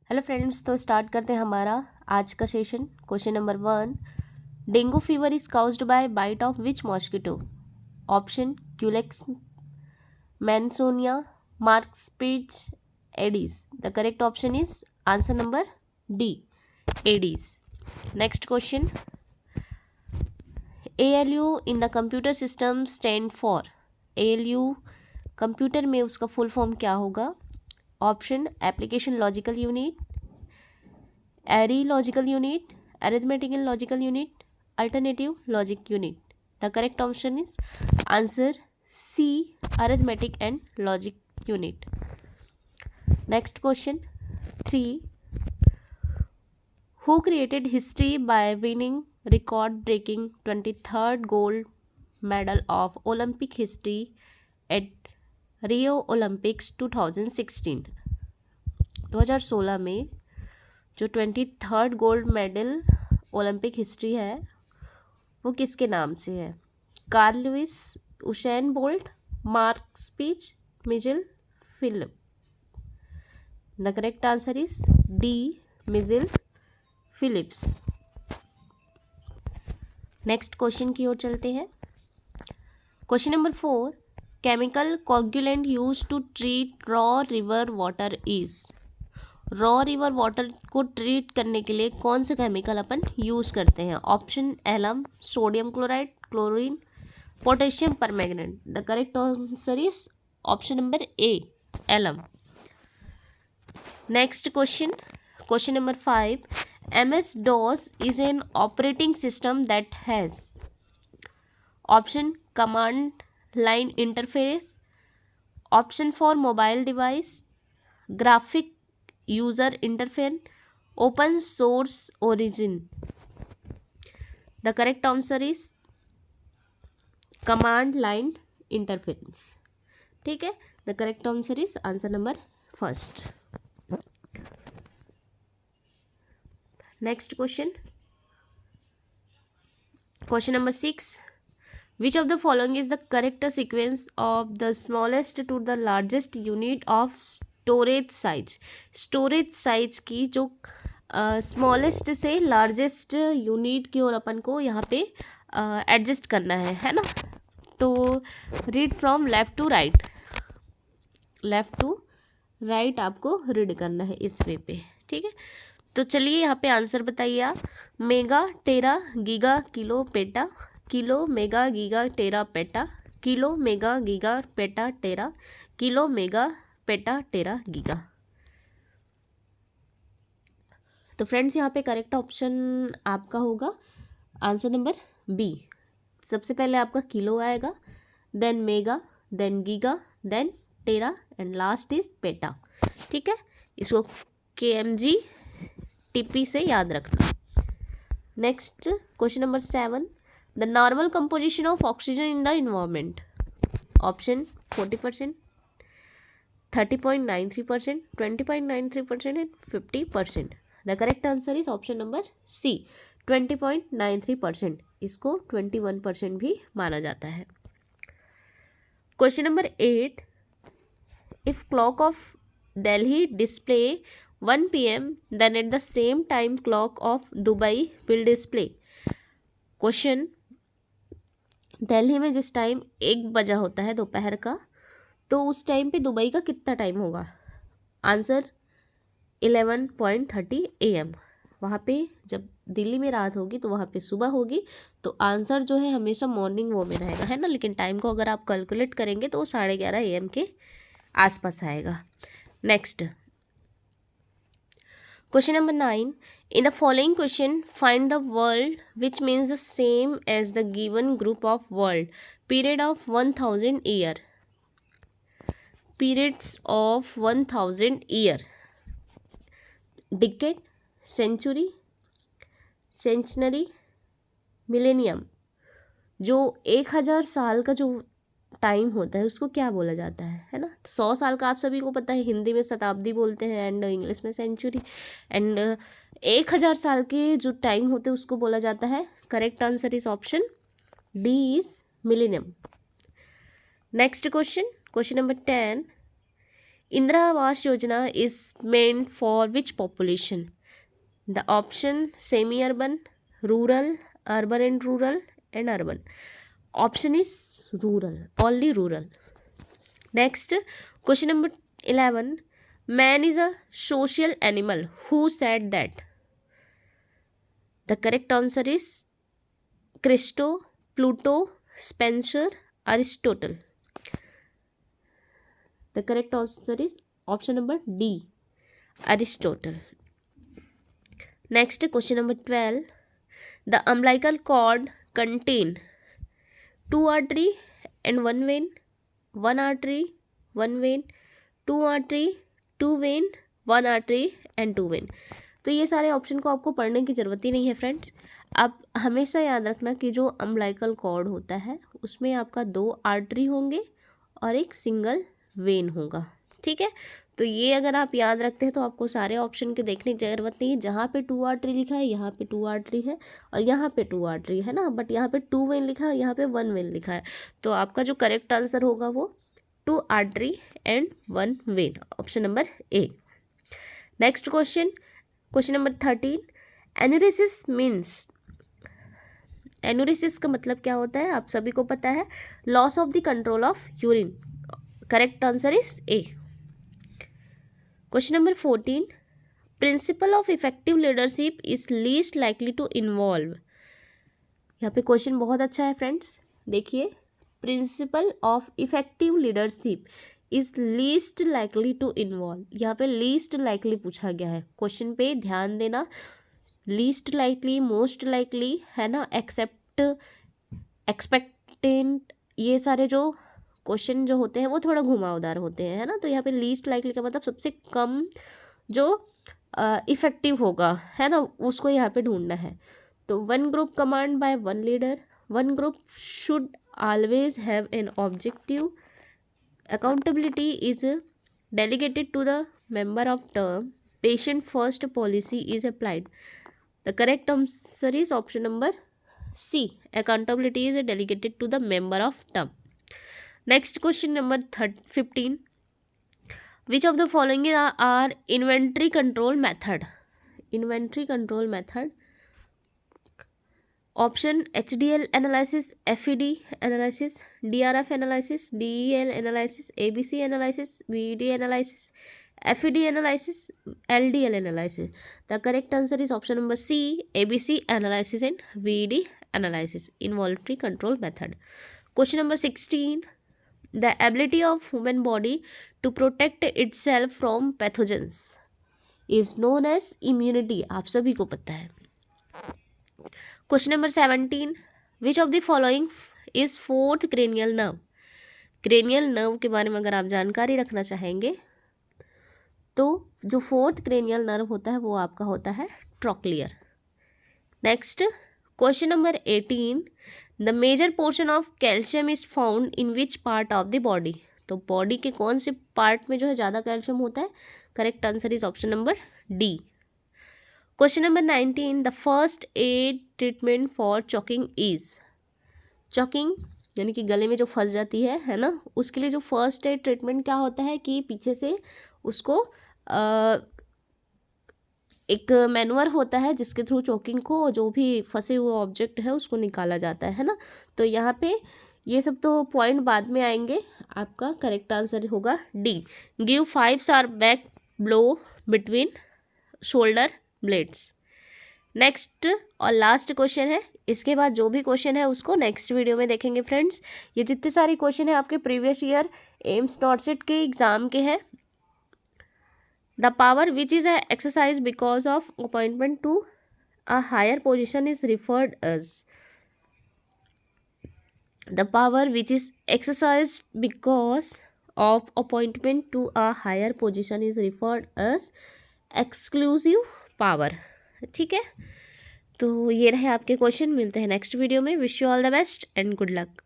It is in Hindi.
हेलो फ्रेंड्स, तो स्टार्ट करते हैं हमारा आज का session. Question number 1, dengue fever is caused by bite of which mosquito? Option Culex, Mansonia, मार्क्सपिच, Aedes. The correct option is answer number D, Aedes. Next question, ALU in the computer system stand for. ALU computer में उसका फुल फॉर्म क्या होगा? Option application logical unit, array logical unit, arithmetical logical unit, alternative logic unit. The correct option is answer C, arithmetic and logic unit. Next question 3, who created history by winning record breaking 23rd gold medal of Olympic history at Rio Olympics 2016 में जो 23rd gold medal Olympic history है वो किसके नाम से है? कार्ल लुइस, उसेन बोल्ट, मार्क्सपिच, Michael Phelps. The correct answer is D, Michael Phelps. Next question की ओर चलते हैं। Question number 4, chemical coagulant used to treat raw river water is. Raw river water को ट्रीट करने के लिए कौन से केमिकल अपन यूज़ करते हैं? Option alum, sodium chloride, chlorine, potassium permanganate. The correct answer is option number A, alum. Next question, question number 5, MS-DOS is an operating system that has. Option command line interface, option for mobile device, graphic user interface, open source origin. The correct answer is command line interference. ठीक है, the correct answer is answer number first. Next question, question number 6, which of the following is the correct sequence of the smallest to the largest unit of storage size. Storage size की जो स्मॉलेस्ट से लार्जेस्ट यूनिट की ओर अपन को यहाँ पे एडजस्ट करना है ना। तो read from left to right, left to right आपको रीड करना है इस वे पे। ठीक है, तो चलिए यहाँ पे आंसर बताइए आप। Mega, tera, giga, kilo, peta, kilo, mega, giga, tera, peta, kilo, mega, giga, peta, tera, kilo, mega, peta, tera, giga. तो फ्रेंड्स यहाँ पे करेक्ट ऑप्शन आपका होगा आंसर नंबर बी। सबसे पहले आपका किलो आएगा, then mega, then giga, then tera and last is peta. ठीक है, इसको KMG TP से याद रखना। Next question number 7, the normal composition of oxygen in the environment. Option 40%, 30.93%, 20.93% and 50%। The correct answer is option number C, 20.93%। इसको 21% भी माना जाता है। Question number 8, if clock of Delhi display 1 PM then at the same time clock of Dubai will display। Question, Delhi में जिस टाइम 1 बजा होता है दोपहर का, तो उस टाइम पे दुबई का कितना टाइम होगा? Answer 11.30 AM। वहाँ पे जब दिल्ली में रात होगी तो वहाँ पे सुबह होगी, तो आंसर जो है हमेशा मॉर्निंग वो में रहेगा, है ना। लेकिन टाइम को अगर आप कैलकुलेट करेंगे तो वो 11:30 AM के आसपास आएगा। Next question number 9, in the following question find the world which means the same as the given group of world period of 1000 year। periods of 1000 year, decade, century, centenary, millennium। जो 1000 साल का जो टाइम होता है उसको क्या बोला जाता है ना। 100 साल का आप सभी को पता है, हिंदी में शताब्दी बोलते हैं एंड इंग्लिश में सेंचुरी। एंड 1000 साल के जो टाइम होते हैं उसको बोला जाता है, correct answer is option D is millennium. Next question, question number 10, Indira Awas Yojana is meant for which population? The option semi urban, rural, urban and urban. Option is rural, only rural. Next question number 11. Man is a social animal. Who said that? The correct answer is Christo, Pluto, Spencer, Aristotle. The correct answer is option number D, Aristotle. Next question number 12. The umbilical cord contain 2 artery and 1 vein, 1 artery, 1 vein, 2 artery, 2 when, 1 artery and 2 when. तो ये सारे ऑप्शन को आपको पढ़ने की ज़रूरत ही नहीं है फ्रेंड्स. आप हमेशा याद रखना कि जो अम्बलाइकल कॉर्ड होता है उसमें आपका 2 आर्टरी होंगे और एक सिंगल वेन होगा. ठीक है, तो ये अगर आप याद रखते हैं तो आपको सारे ऑप्शन के देखने की ज़रूरत नहीं है. जहाँ पे 2 आर्टरी लिखा है यहाँ पे 2 आर्टरी है और यहाँ पे 2 आर्टरी है ना, बट यहाँ पे 2 वेन लिखा है और यहाँ पे 1 वेन लिखा है. तो आपका जो करेक्ट आंसर होगा वो 2 artery and 1 vein, option number A. Next question number 13. Enuresis means, एनुरेसिस का मतलब क्या होता है आप सभी को पता है, loss of the control of urine. Correct answer is A. Question number 14. Principle of effective leadership is least likely to involve. यहाँ पे क्वेश्चन बहुत अच्छा है फ्रेंड्स, देखिए. Principle of effective leadership is least likely to involve. यहाँ पे लीस्ट लाइकली पूछा गया है. क्वेश्चन पे ध्यान देना. लीस्ट लाइकली, मोस्ट लाइकली है ना, एक्सेप्ट, एक्सपेक्टेंट, ये सारे जो क्वेश्चन जो होते हैं वो थोड़ा घुमावदार होते हैं, है ना. तो यहाँ पे लीस्ट लाइकली का मतलब सबसे कम जो इफेक्टिव होगा, है ना, उसको यहाँ पे ढूंढना है. तो 1 group command by 1 leader. 1 group should always have an objective. Accountability is delegated to the member of term. Patient first policy is applied. The correct answer is option number C. Accountability is delegated to the member of term. Next question number 15. Which of the following are inventory control method? Inventory control method. Option HDL analysis, FED analysis, DRF analysis, DEL analysis, ABC analysis, VD analysis, FED analysis, LDL analysis. The correct answer is option number C, ABC analysis and VD analysis, involuntary control method. Question number 16. The ability of human body to protect itself from pathogens is known as immunity. आप सभी को पता है. Question number 17. Which of the following is 4th cranial nerve. Cranial nerve के बारे में अगर आप जानकारी रखना चाहेंगे तो जो 4th क्रेनियल नर्व होता है वो आपका होता है trochlear. Next question number 18. The major portion of calcium is found in which part of the body. तो बॉडी के कौन से पार्ट में जो है ज़्यादा कैल्शियम होता है? Correct answer is option number D. Question number 19. The first aid treatment for choking is. Choking यानी कि गले में जो फंस जाती है ना, उसके लिए जो फर्स्ट एड ट्रीटमेंट क्या होता है कि पीछे से उसको एक मैनुअर होता है जिसके थ्रू चॉकिंग को, जो भी फंसे हुए ऑब्जेक्ट है उसको निकाला जाता है ना. तो यहाँ पे ये सब तो पॉइंट बाद में आएंगे. आपका करेक्ट आंसर होगा D. Give 5 sharp back blow between shoulder blades. Next और लास्ट क्वेश्चन है. इसके बाद जो भी क्वेश्चन है उसको नेक्स्ट वीडियो में देखेंगे फ्रेंड्स. ये जितने सारे क्वेश्चन है आपके प्रीवियस ईयर एम्स नॉटसेट के एग्जाम के हैं. The power which is exercise because of appointment to a higher position is referred as. The power which is exercise because of appointment to a higher position is referred as exclusive power. ठीक है, तो ये रहे आपके क्वेश्चन. मिलते हैं नेक्स्ट वीडियो में. Wish you all the best and good luck.